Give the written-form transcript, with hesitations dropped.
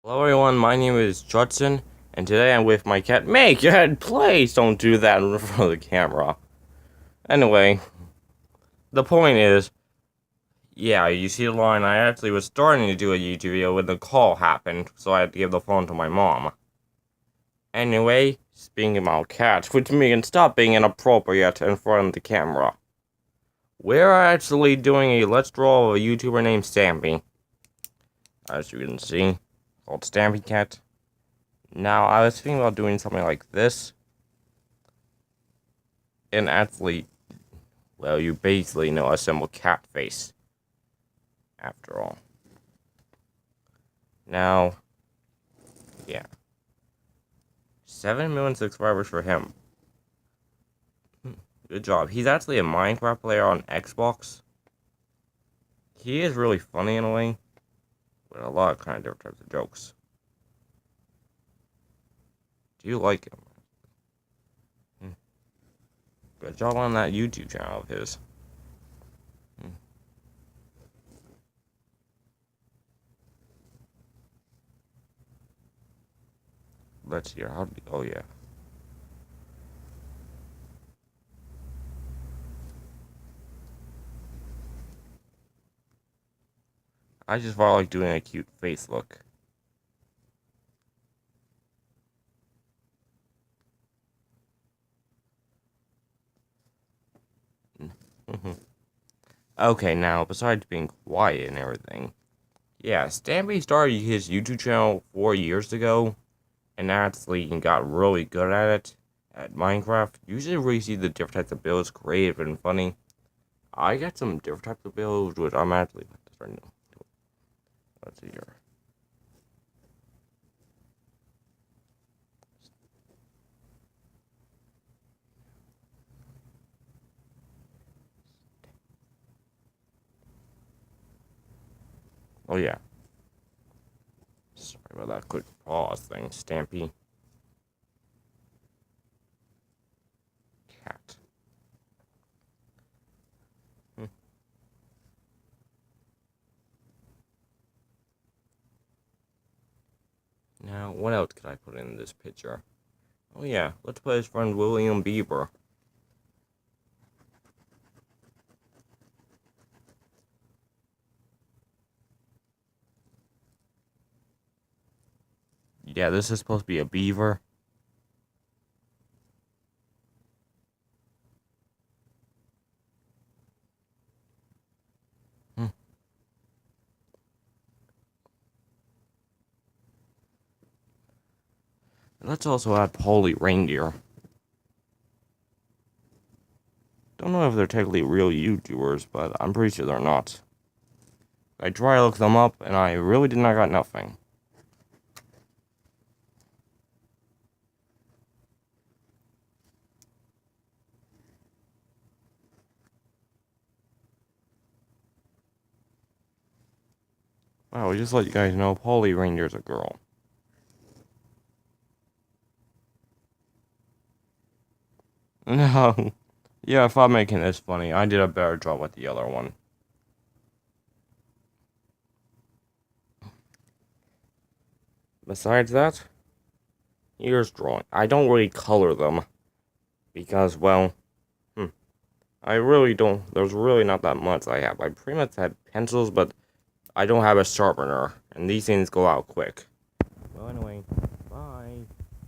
Hello everyone, my name is Judson, and today I'm with my cat. Meg, please don't do that in front of the camera. Anyway, the point is, yeah, you see the line, I actually was starting to do a YouTube video when the call happened, so I had to give the phone to my mom. Anyway, speaking about cats, which means stop being inappropriate in front of the camera. We're actually doing a Let's Draw of a YouTuber named Stampy. As you can see, called Stampy Cat. Now, I was thinking about doing something like this. And actually, well, you basically know a simple cat face. After all. Now, yeah. 7 million subscribers for him. Good job. He's actually a Minecraft player on Xbox. He is really funny in a way. With a lot of kind of different types of jokes. Do you like him? Good job on that YouTube channel of his. Let's hear how. Oh yeah. I just felt like doing a cute face look. Okay, now, besides being quiet and everything, yeah, Stampy started his YouTube channel 4 years ago, and actually got really good at it, at Minecraft. You should really see the different types of builds, creative and funny. I got some different types of builds, which I'm actually starting to do. Let's see here. Oh yeah. Sorry about that quick pause thing, Stampy. Cat. Now, what else could I put in this picture? Oh yeah, let's put his friend William Bieber. Yeah, this is supposed to be a beaver. Let's also add Polly Reindeer. Don't know if they're technically real YouTubers, but I'm pretty sure they're not. I tried to look them up, and I really did not got nothing. Wow, just let you guys know, Polly Reindeer's a girl. No. Yeah, if I'm making this funny, I did a better job with the other one. Besides that, here's drawing. I don't really color them. Because, well, I really don't. There's really not that much I have. I pretty much have pencils, but I don't have a sharpener. And these things go out quick.